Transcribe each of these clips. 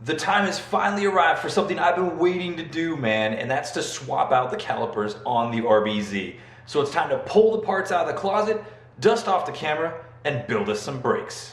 The time has finally arrived for something I've been waiting to do, man, and that's to swap out the calipers on the RBZ. So it's time to pull the parts out of the closet, dust off the camera, and build us some brakes.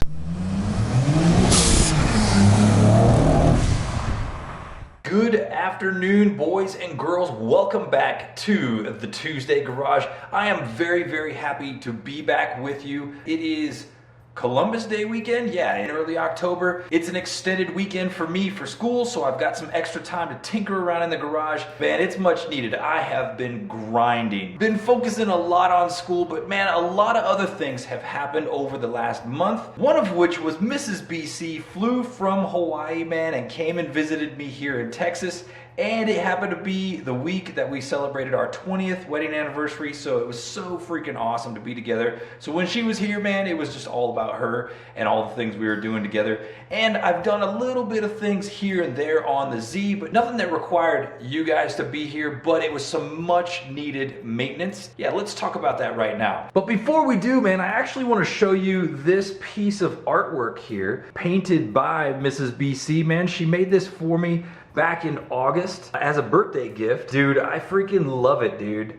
Good afternoon, boys and girls. Welcome back to the TueZday Garage. I am very happy to be back with you. It is Columbus Day weekend, yeah, in early October. It's an extended weekend for me for school, so I've got some extra time to tinker around in the garage. Man, it's much needed. I have been grinding. Been focusing a lot on school, but man, a lot of other things have happened over the last month. One of which was Mrs. BC flew from Hawaii, man, and came and visited me here in Texas. And it happened to be the week that we celebrated our 20th wedding anniversary, so it was so freaking awesome to be together. So when she was here, man, it was just all about her and all the things we were doing together. And I've done a little bit of things here and there on the Z, but nothing that required you guys to be here, but it was some much needed maintenance. Yeah, let's talk about that right now. But before we do, man, I actually want to show you this piece of artwork here, painted by Mrs. BC, man. She made this for me back in August as a birthday gift. Dude, I freaking love it, dude.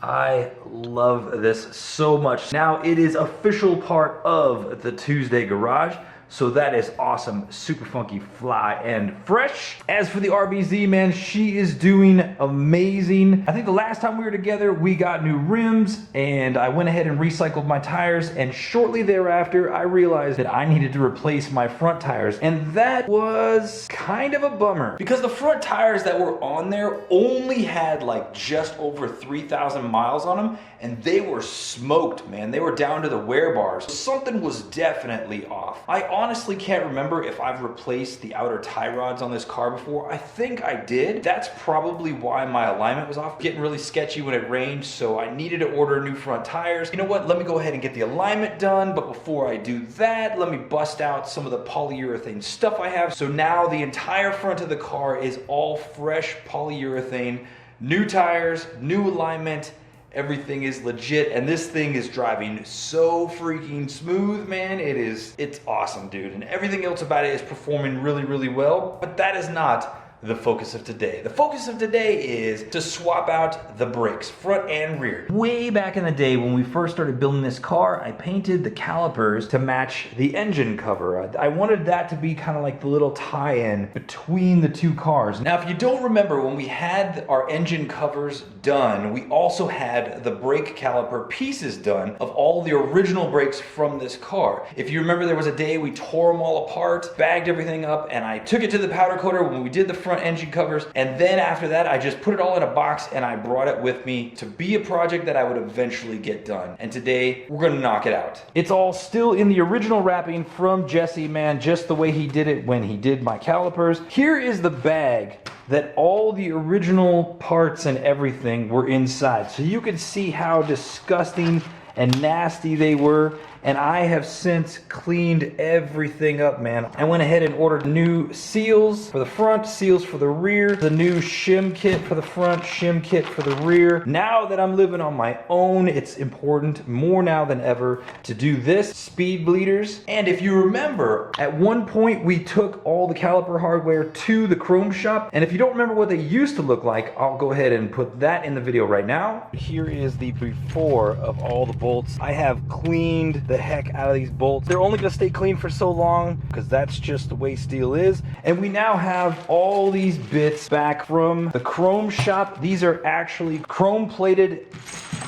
I love this so much. Now it is official part of the TueZday Garage, so that is awesome, super funky, fly, and fresh. As for the RBZ, man, she is doing amazing. I think the last time we were together, we got new rims, and I went ahead and recycled my tires, and shortly thereafter, I realized that I needed to replace my front tires, and that was kind of a bummer, because the front tires that were on there only had like just over 3,000 miles on them, and they were smoked, man. They were down to the wear bars. Something was definitely off. I honestly can't remember if I've replaced the outer tie rods on this car before. I think I did. That's probably why my alignment was off. Getting really sketchy when it rained, so I needed to order new front tires. You know what? Let me go ahead and get the alignment done, but before I do that, let me bust out some of the polyurethane stuff I have. So now the entire front of the car is all fresh polyurethane, new tires, new alignment. Everything is legit, and this thing is driving so freaking smooth, man. It's awesome, dude. And everything else about it is performing really well. But that is not the focus of today. The focus of today is to swap out the brakes, front and rear. Way back in the day when we first started building this car, I painted the calipers to match the engine cover. I wanted that to be kind of like the little tie-in between the two cars. Now, if you don't remember, when we had our engine covers done, we also had the brake caliper pieces done of all the original brakes from this car. If you remember, there was a day we tore them all apart, bagged everything up, and I took it to the powder coater when we did the front engine covers, and then after that I just put it all in a box and I brought it with me to be a project that I would eventually get done. And today we're gonna knock it out. It's all still in the original wrapping from Jesse, man, just the way he did it when he did my calipers. Here is the bag that all the original parts and everything were inside, so you can see how disgusting and nasty they were. And I have since cleaned everything up, man. I went ahead and ordered new seals for the front, seals for the rear, the new shim kit for the front, shim kit for the rear. Now that I'm living on my own, it's important more now than ever to do this. Speed bleeders. And if you remember, at one point we took all the caliper hardware to the chrome shop. And if you don't remember what they used to look like, I'll go ahead and put that in the video right now. Here is the before of all the bolts. I have cleaned the heck out of these bolts. They're only gonna stay clean for so long because that's just the way steel is. And we now have all these bits back from the chrome shop. These are actually chrome plated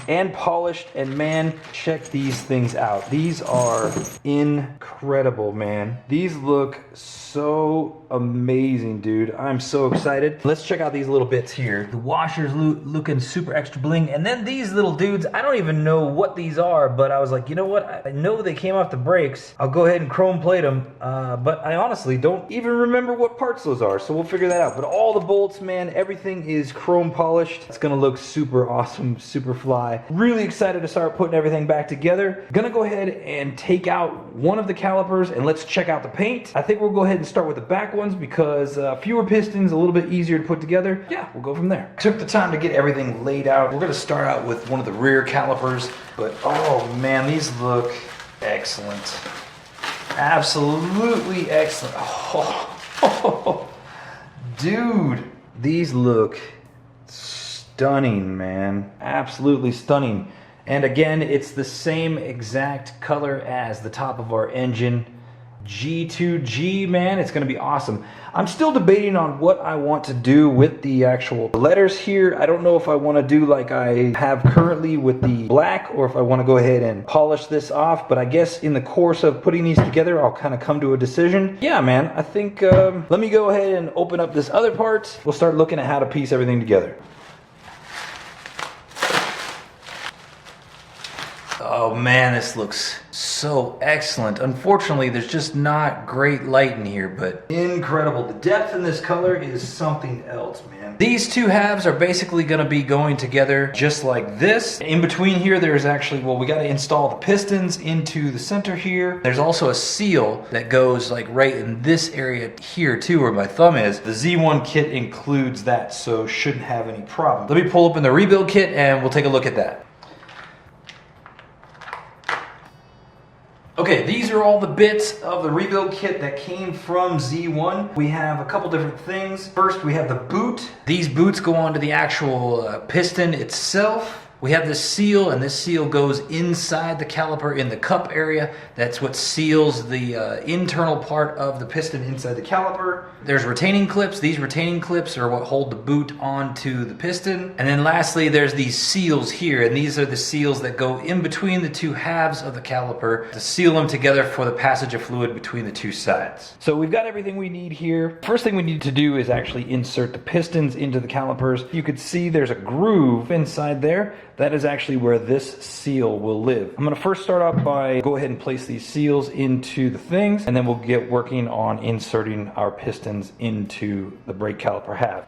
and polished, and man, check these things out. These are incredible, man. These look so amazing, dude. I'm so excited. Let's check out these little bits here. The washer's looking super extra bling, and then these little dudes, I don't even know what these are, but I was like, you know what? I know they came off the brakes. I'll go ahead and chrome plate them, but I honestly don't even remember what parts those are, so we'll figure that out. But all the bolts, man, everything is chrome polished. It's gonna look super awesome, super fly. Really excited to start putting everything back together. Gonna go ahead and take out one of the calipers and let's check out the paint. I think we'll go ahead and start with the back ones because fewer pistons, a little bit easier to put together. Yeah, we'll go from there. Took the time to get everything laid out. We're gonna start out with one of the rear calipers, but oh man, these look excellent. Absolutely excellent. Oh, Dude, these look stunning, man. Absolutely stunning. And again, it's the same exact color as the top of our engine. G2G, man, it's gonna be awesome. I'm still debating on what I want to do with the actual letters here. I don't know if I want to do like I have currently with the black, or if I want to go ahead and polish this off, but I guess in the course of putting these together, I'll kind of come to a decision. Yeah, man, I think, let me go ahead and open up this other part. We'll start looking at how to piece everything together. Oh man, this looks so excellent. Unfortunately, there's just not great light in here, but incredible. The depth in this color is something else, man. These two halves are basically gonna be going together just like this. In between here, there's actually, well, we gotta install the pistons into the center here. There's also a seal that goes like right in this area here too, where my thumb is. The Z1 kit includes that, so shouldn't have any problem. Let me pull open the rebuild kit and we'll take a look at that. Okay, these are all the bits of the rebuild kit that came from Z1. We have a couple different things. First, we have the boot. These boots go onto the actual piston itself. We have this seal, and this seal goes inside the caliper in the cup area. That's what seals the internal part of the piston inside the caliper. There's retaining clips. These retaining clips are what hold the boot onto the piston. And then lastly, there's these seals here, and these are the seals that go in between the two halves of the caliper to seal them together for the passage of fluid between the two sides. So we've got everything we need here. First thing we need to do is actually insert the pistons into the calipers. You could see there's a groove inside there. That is actually where this seal will live. I'm gonna first start off by go ahead and place these seals into the things, and then we'll get working on inserting our pistons into the brake caliper half.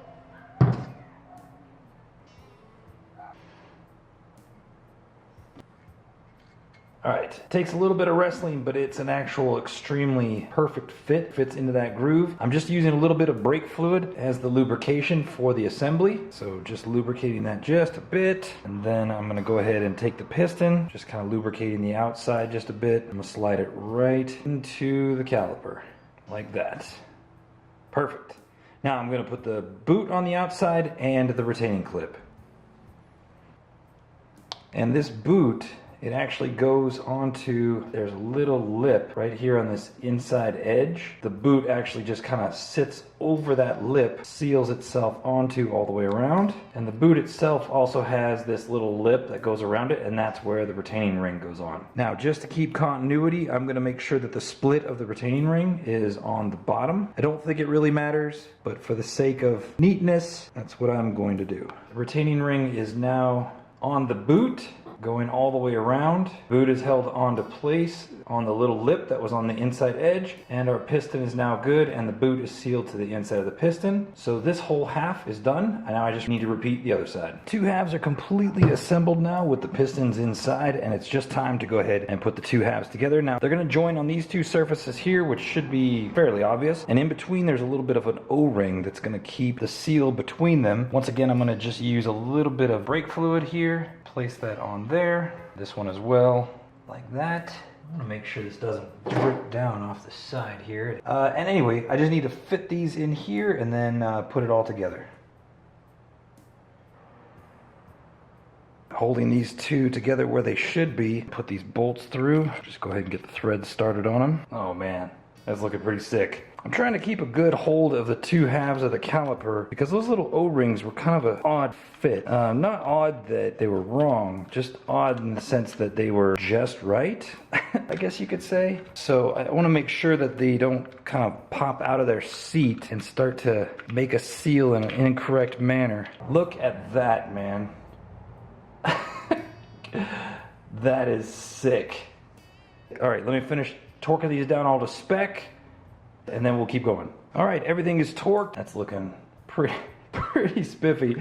All right, takes a little bit of wrestling, but it's an actual extremely perfect fit. Fits into that groove. I'm just using a little bit of brake fluid as the lubrication for the assembly. So just lubricating that just a bit. And then I'm gonna go ahead and take the piston, just kind of lubricating the outside just a bit. I'm gonna slide it right into the caliper, like that. Perfect. Now I'm gonna put the boot on the outside and the retaining clip. And this boot, it actually goes onto, there's a little lip right here on this inside edge. The boot actually just kind of sits over that lip, seals itself onto all the way around. And the boot itself also has this little lip that goes around it, and that's where the retaining ring goes on. Now, just to keep continuity, I'm gonna make sure that the split of the retaining ring is on the bottom. I don't think it really matters, but for the sake of neatness, that's what I'm going to do. The retaining ring is now on the boot, going all the way around. Boot is held onto place on the little lip that was on the inside edge, and our piston is now good, and the boot is sealed to the inside of the piston. So this whole half is done, and now I just need to repeat the other side. Two halves are completely assembled now with the pistons inside, and it's just time to go ahead and put the two halves together. Now they're gonna join on these two surfaces here, which should be fairly obvious, and in between there's a little bit of an O-ring that's gonna keep the seal between them. Once again, I'm gonna just use a little bit of brake fluid here, place that on there, this one as well, like that. I'm gonna make sure this doesn't drip down off the side here. And anyway, I just need to fit these in here and then put it all together. Holding these two together where they should be, put these bolts through. Just go ahead and get the threads started on them. Oh man, that's looking pretty sick. I'm trying to keep a good hold of the two halves of the caliper because those little O-rings were kind of an odd fit. Not odd that they were wrong, just odd in the sense that they were just right, I guess you could say. So I want to make sure that they don't kind of pop out of their seat and start to make a seal in an incorrect manner. Look at that, man. That is sick. All right, let me finish torquing these down all to spec, and then we'll keep going. All right, everything is torqued. That's looking pretty spiffy.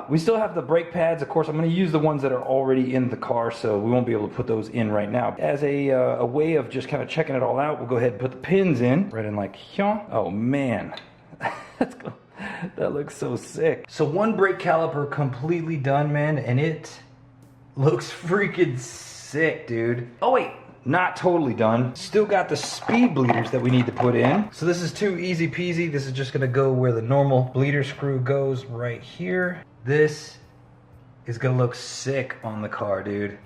We still have the brake pads. Of course, I'm going to use the ones that are already in the car, so we won't be able to put those in right now. As a way of just kind of checking it all out, we'll go ahead and put the pins in, right in like here. Oh man, that's cool. That looks so sick. So one brake caliper completely done, man, and it looks freaking sick, dude. Oh wait. not totally done. Still got the speed bleeders that we need to put in. So this is too easy peasy. This is just gonna go where the normal bleeder screw goes, right here. This is gonna look sick on the car, dude.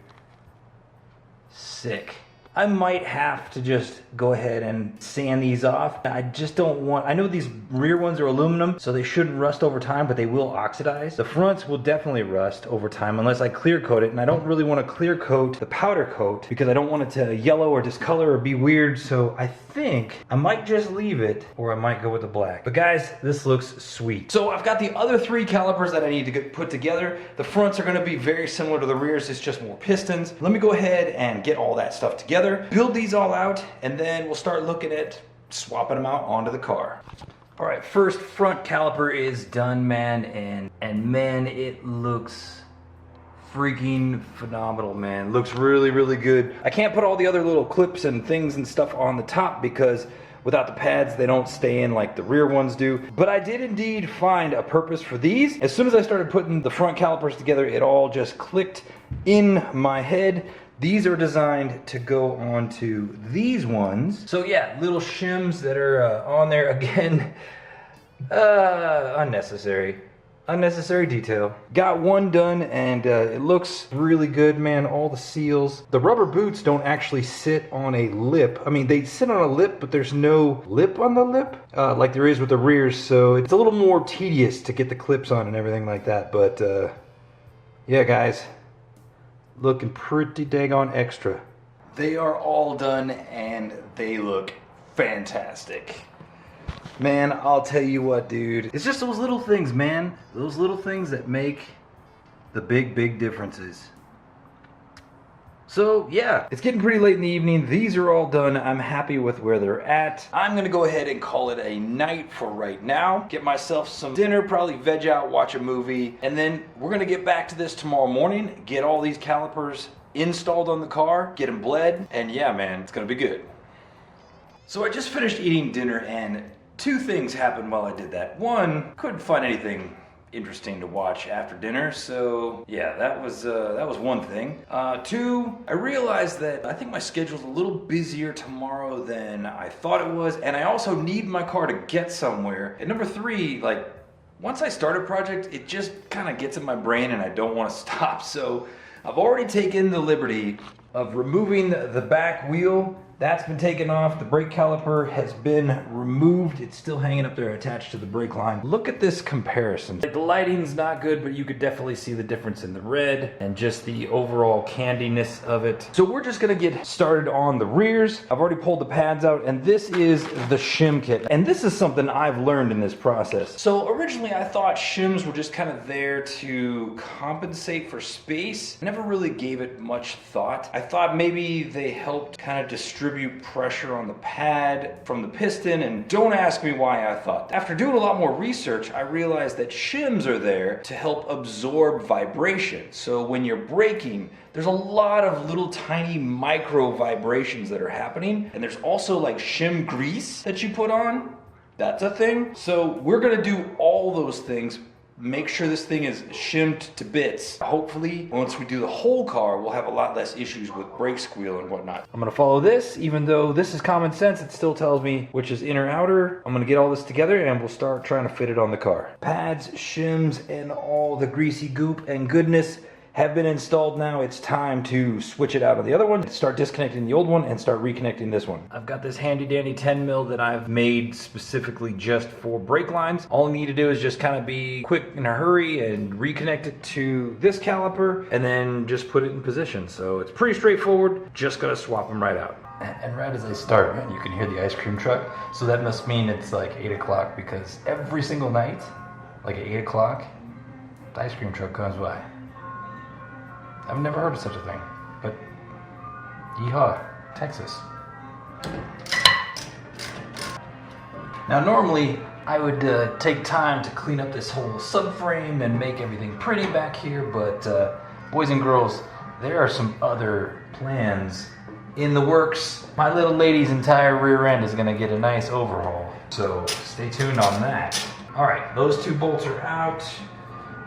Sick. I might have to just go ahead and sand these off. I just don't want, I know these rear ones are aluminum, so they shouldn't rust over time, but they will oxidize. The fronts will definitely rust over time unless I clear coat it, and I don't really want to clear coat the powder coat because I don't want it to yellow or discolor or be weird, so I think I might just leave it, or I might go with the black. But guys, this looks sweet. So I've got the other 3 calipers that I need to get put together. The fronts are gonna be very similar to the rears, it's just more pistons. Let me go ahead and get all that stuff together, build these all out, and then we'll start looking at swapping them out onto the car. All right, first front caliper is done, man, and man, it looks freaking phenomenal, man. Looks really, really good. I can't put all the other little clips and things and stuff on the top because without the pads, they don't stay in like the rear ones do. But I did indeed find a purpose for these. As soon as I started putting the front calipers together, it all just clicked in my head. These are designed to go onto these ones. So yeah, little shims that are on there again. Unnecessary detail. Got one done, and it looks really good, man. All the seals. The rubber boots don't actually sit on a lip. I mean, they sit on a lip, but there's no lip on the lip like there is with the rears, so it's a little more tedious to get the clips on and everything like that. But yeah, guys, looking pretty daggone extra. They are all done, and they look fantastic. Man, I'll tell you what, dude. It's just those little things, man. Those little things that make the big, big differences. So, yeah, it's getting pretty late in the evening. These are all done. I'm happy with where they're at. I'm gonna go ahead and call it a night for right now. Get myself some dinner, probably veg out, watch a movie, and then we're gonna get back to this tomorrow morning, get all these calipers installed on the car, get them bled, and yeah, man, it's gonna be good. So I just finished eating dinner, and 2 things happened while I did that. One, couldn't find anything interesting to watch after dinner, so yeah, that was one thing. 2, I realized that I think my schedule's a little busier tomorrow than I thought it was, and I also need my car to get somewhere. And number 3, like, once I start a project, it just kind of gets in my brain and I don't want to stop. So I've already taken the liberty of removing the back wheel. That's been taken off. The brake caliper has been removed. It's still hanging up there attached to the brake line. Look at this comparison. The lighting's not good, but you could definitely see the difference in the red and just the overall candiness of it. So we're just gonna get started on the rears. I've already pulled the pads out, and this is the shim kit. And this is something I've learned in this process. So originally I thought shims were just kind of there to compensate for space. I never really gave it much thought. I thought maybe they helped kind of distribute pressure on the pad from the piston, and don't ask me why I thought that. After doing a lot more research, I realized that shims are there to help absorb vibration. So when you're braking, there's a lot of little tiny micro vibrations that are happening, and there's also like shim grease that you put on. That's a thing. So we're gonna do all those things. Make sure this thing is shimmed to bits. Hopefully, once we do the whole car, we'll have a lot less issues with brake squeal and whatnot. I'm gonna follow this, even though this is common sense, it still tells me which is inner outer. I'm gonna get all this together and we'll start trying to fit it on the car. Pads, shims, and all the greasy goop and goodness have been installed now. It's time to switch it out of the other one, start disconnecting the old one, and start reconnecting this one. I've got this handy dandy 10 mil that I've made specifically just for brake lines. All I need to do is just kind of be quick in a hurry and reconnect it to this caliper and then just put it in position. So it's pretty straightforward, just gotta swap them right out. And right as I start, man, you can hear the ice cream truck. So that must mean it's like 8 o'clock, because every single night, like at 8 o'clock, the ice cream truck comes by. I've never heard of such a thing, but yeehaw, Texas. Now normally I would take time to clean up this whole subframe and make everything pretty back here, but boys and girls, there are some other plans in the works. My little lady's entire rear end is gonna get a nice overhaul, so stay tuned on that. All right, those 2 bolts are out.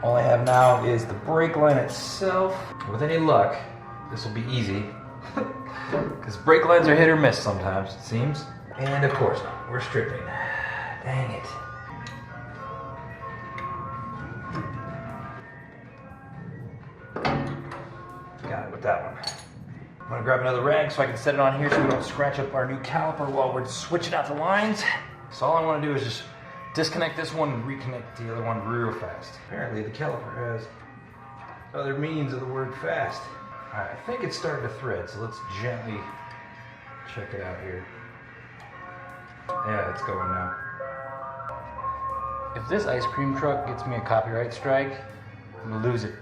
All I have now is the brake line itself. With any luck, this will be easy. Because brake lines are hit or miss sometimes, it seems. And of course, we're stripping. Dang it. Got it with that one. I'm gonna grab another rag so I can set it on here so we don't scratch up our new caliper while we're switching out the lines. So all I wanna do is just disconnect this one and reconnect the other one real fast. Apparently the caliper has other meanings of the word fast. All right, I think it's starting to thread, so let's gently check it out here. Yeah, it's going now. If this ice cream truck gets me a copyright strike, I'm gonna lose it.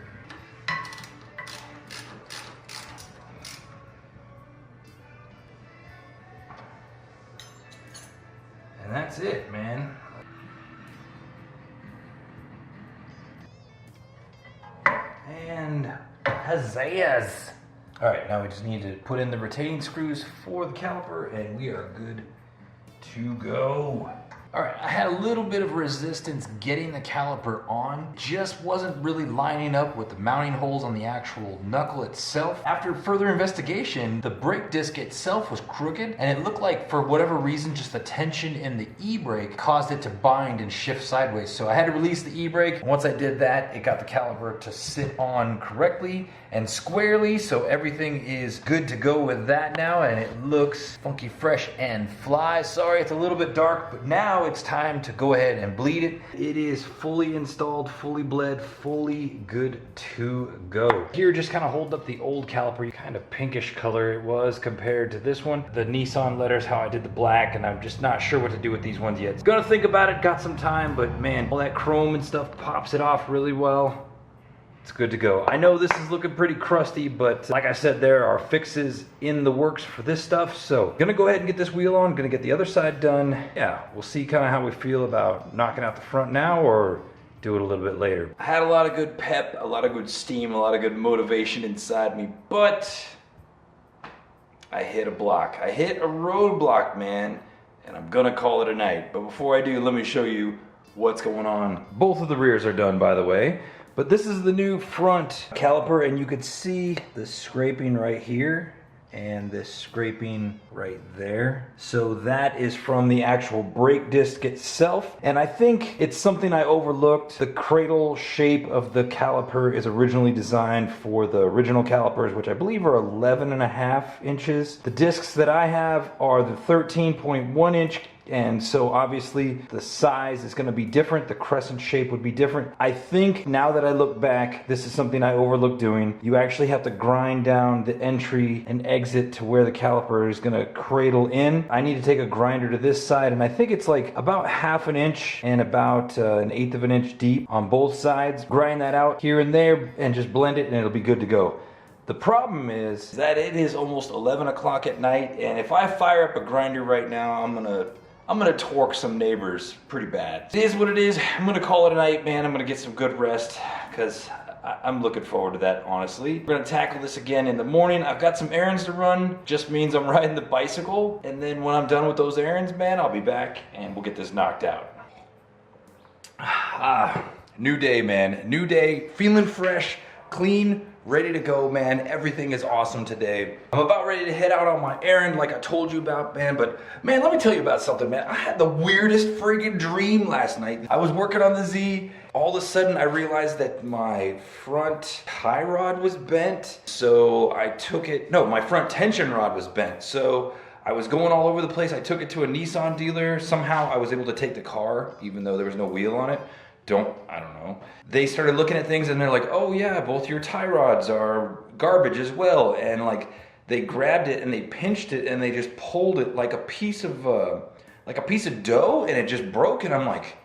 And that's it, man. And huzzahs! All right, now we just need to put in the retaining screws for the caliper and we are good to go. All right, I had a little bit of resistance getting the caliper on. Just wasn't really lining up with the mounting holes on the actual knuckle itself. After further investigation, the brake disc itself was crooked and it looked like for whatever reason, just the tension in the e-brake caused it to bind and shift sideways. So I had to release the e-brake. Once I did that, it got the caliper to sit on correctly and squarely. So everything is good to go with that now and it looks funky fresh and fly. Sorry, it's a little bit dark, but now it's time to go ahead and bleed it. It is fully installed, fully bled, fully good to go. Here, just kind of hold up the old caliper, kind of pinkish color it was compared to this one. The Nissan letters, how I did the black, and I'm just not sure what to do with these ones yet. Gonna think about it, got some time, but man, all that chrome and stuff pops it off really well. It's good to go. I know this is looking pretty crusty, but like I said, there are fixes in the works for this stuff. So gonna go ahead and get this wheel on, gonna get the other side done. Yeah, we'll see kind of how we feel about knocking out the front now or do it a little bit later. I had a lot of good pep, a lot of good steam, a lot of good motivation inside me, but I hit a block. I hit a roadblock, man, and I'm gonna call it a night. But before I do, let me show you what's going on. Both of the rears are done, by the way. But this is the new front caliper and you could see the scraping right here and this scraping right there. So that is from the actual brake disc itself. And I think it's something I overlooked. The cradle shape of the caliper is originally designed for the original calipers, which I believe are 11.5 inches. The discs that I have are the 13.1 inch. And so obviously the size is going to be different. The crescent shape would be different. I think now that I look back, this is something I overlooked doing. You actually have to grind down the entry and exit to where the caliper is going to cradle in. I need to take a grinder to this side and I think it's like about 1/2 inch and about 1/8 of an inch deep on both sides. Grind that out here and there and just blend it and it'll be good to go. The problem is that it is almost 11 o'clock at night and if I fire up a grinder right now, I'm gonna torque some neighbors pretty bad. It is what it is. I'm gonna call it a night, man. I'm gonna get some good rest because I'm looking forward to that, honestly. We're gonna tackle this again in the morning. I've got some errands to run. Just means I'm riding the bicycle. And then when I'm done with those errands, man, I'll be back and we'll get this knocked out. New day, man. New day, feeling fresh, clean, ready to go, man. Everything is awesome today. I'm about ready to head out on my errand like I told you about, man. But man, let me tell you about something, man. I had the weirdest friggin' dream last night. I was working on the Z. All of a sudden I realized that my front tie rod was bent. So I took it, no, my front tension rod was bent. So I was going all over the place. I took it to a Nissan dealer. Somehow I was able to take the car, even though there was no wheel on it. I don't know. They started looking at things and they're like, oh yeah, both your tie rods are garbage as well. And like they grabbed it and they pinched it and they just pulled it like a piece of dough and it just broke. And I'm like,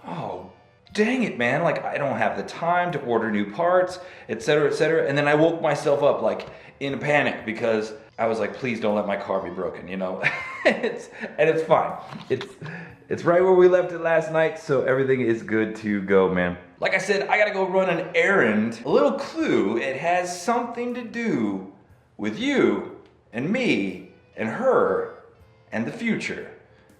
oh, dang it, man. Like I don't have the time to order new parts, etc., etc. And then I woke myself up like in a panic because I was like, please don't let my car be broken, you know? It's fine. It's right where we left it last night, so everything is good to go, man. Like I said, I gotta go run an errand. A little clue, it has something to do with you and me and her and the future.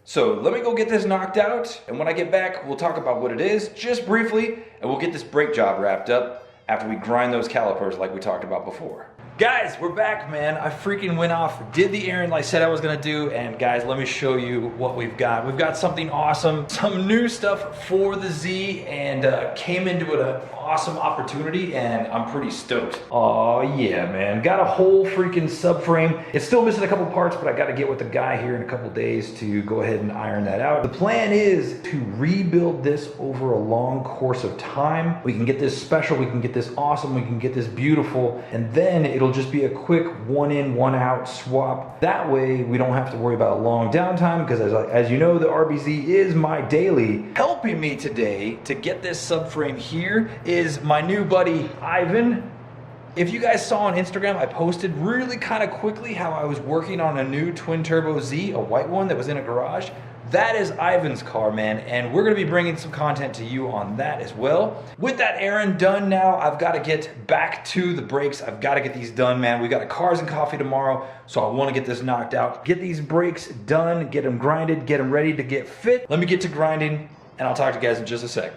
So let me go get this knocked out, and when I get back, we'll talk about what it is, just briefly, and we'll get this brake job wrapped up after we grind those calipers like we talked about before. Guys, we're back, man. I freaking went off, did the errand like I said I was gonna do, and guys, let me show you what we've got. We've got something awesome, some new stuff for the Z, and came into it an awesome opportunity, and I'm pretty stoked. Oh yeah, man. Got a whole freaking subframe. It's still missing a couple parts, but I gotta get with the guy here in a couple days to go ahead and iron that out. The plan is to rebuild this over a long course of time. We can get this special, we can get this awesome, we can get this beautiful, and then it'll just be a quick one in, one out swap. That way we don't have to worry about long downtime, because as you know, the RBZ is my daily. Helping me today to get this subframe here is my new buddy, Ivan. If you guys saw on Instagram, I posted really kind of quickly how I was working on a new twin turbo Z, a white one that was in a garage. That is Ivan's car, man, and we're gonna be bringing some content to you on that as well. With that errand done now, I've gotta get back to the brakes. I've gotta get these done, man. We got a cars and coffee tomorrow, so I wanna get this knocked out. Get these brakes done, get them grinded, get them ready to get fit. Let me get to grinding, and I'll talk to you guys in just a sec.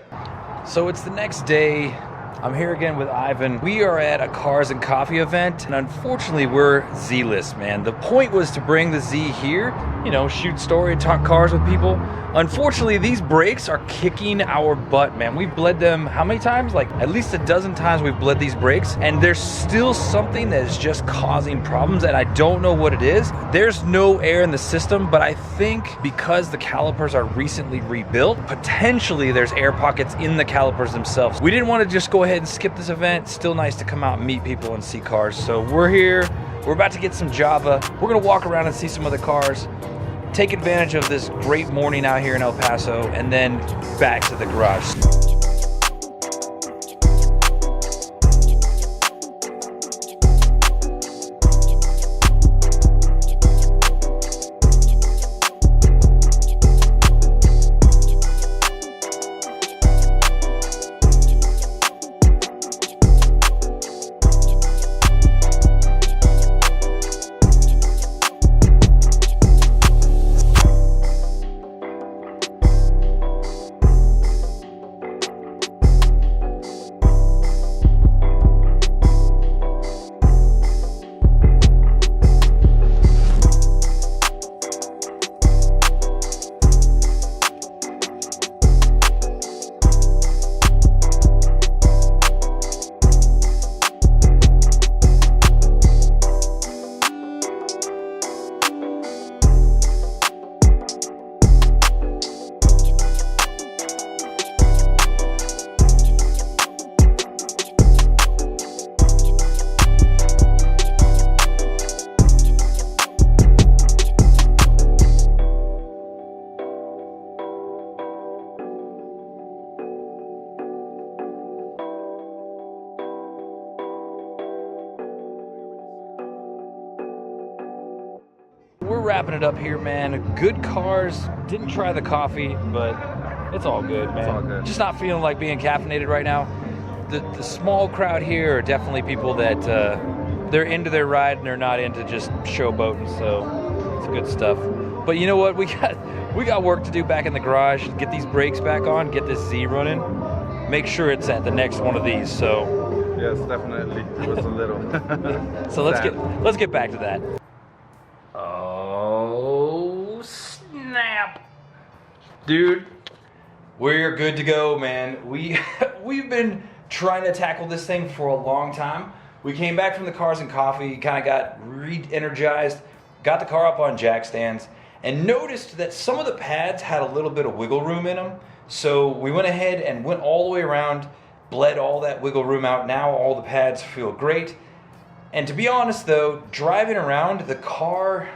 So it's the next day. I'm here again with Ivan. We are at a cars and coffee event, and unfortunately we're Z-less, man. The point was to bring the Z here, you know, shoot story, talk cars with people. Unfortunately, these brakes are kicking our butt, man. We've bled them how many times? Like at least a dozen times we've bled these brakes, and there's still something that is just causing problems, and I don't know what it is. There's no air in the system, but I think because the calipers are recently rebuilt, potentially there's air pockets in the calipers themselves. We didn't want to just go ahead and skip this event. It's still nice to come out and meet people and see cars. So we're here, we're about to get some Java. We're gonna walk around and see some other cars, take advantage of this great morning out here in El Paso, and then back to the garage. We're wrapping it up here, man. Good cars. Didn't try the coffee, but it's all good, man. It's all good. Just not feeling like being caffeinated right now. The small crowd here are definitely people that they're into their ride and they're not into just showboating, so it's good stuff. But you know what? We got work to do back in the garage. Get these brakes back on, get this Z running. Make sure it's at the next one of these. So yes, definitely. It was a little. So let's get back to that. Oh snap, dude! We're good to go, man. We've been trying to tackle this thing for a long time. We came back from the cars and coffee, kind of got re-energized, got the car up on jack stands, and noticed that some of the pads had a little bit of wiggle room in them. So we went ahead and went all the way around, bled all that wiggle room out. Now all the pads feel great. And to be honest though, driving around, the car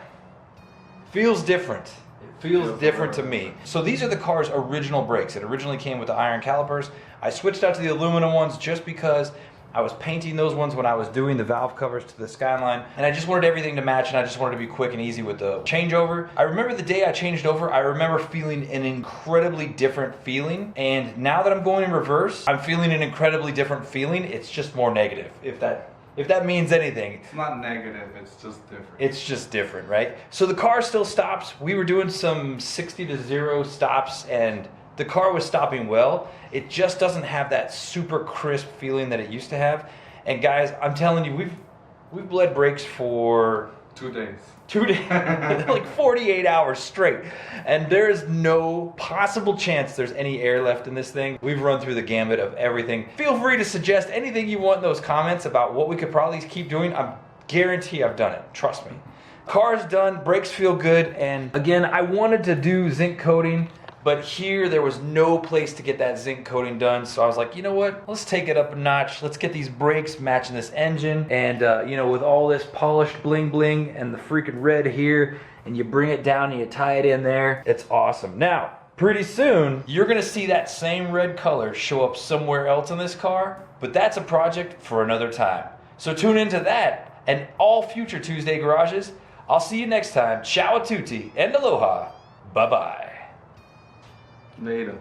feels different. It feels different to me. So these are the car's original brakes. It originally came with the iron calipers. I switched out to the aluminum ones just because I was painting those ones when I was doing the valve covers to the Skyline, and I just wanted everything to match, and I just wanted to be quick and easy with the changeover. I remember the day I changed over, I remember feeling an incredibly different feeling, and now that I'm going in reverse, I'm feeling an incredibly different feeling. It's just more negative, if that means anything. It's not negative, it's just different. It's just different, right? So the car still stops. We were doing some 60 to 0 stops, and the car was stopping well. It just doesn't have that super crisp feeling that it used to have. And guys, I'm telling you, We've bled brakes for 2 days. 2 days, like 48 hours straight. And there is no possible chance there's any air left in this thing. We've run through the gambit of everything. Feel free to suggest anything you want in those comments about what we could probably keep doing. I guarantee I've done it, trust me. Car's done, brakes feel good, and again, I wanted to do zinc coating, but here there was no place to get that zinc coating done, so I was like, you know what, let's take it up a notch. Let's get these brakes matching this engine, and you know, with all this polished bling bling and the freaking red here, and you bring it down and you tie it in there, it's awesome. Now, pretty soon, you're gonna see that same red color show up somewhere else in this car, but that's a project for another time. So tune into that and all future TueZday Garages. I'll see you next time. Ciao a tutti and aloha. Bye-bye. Later.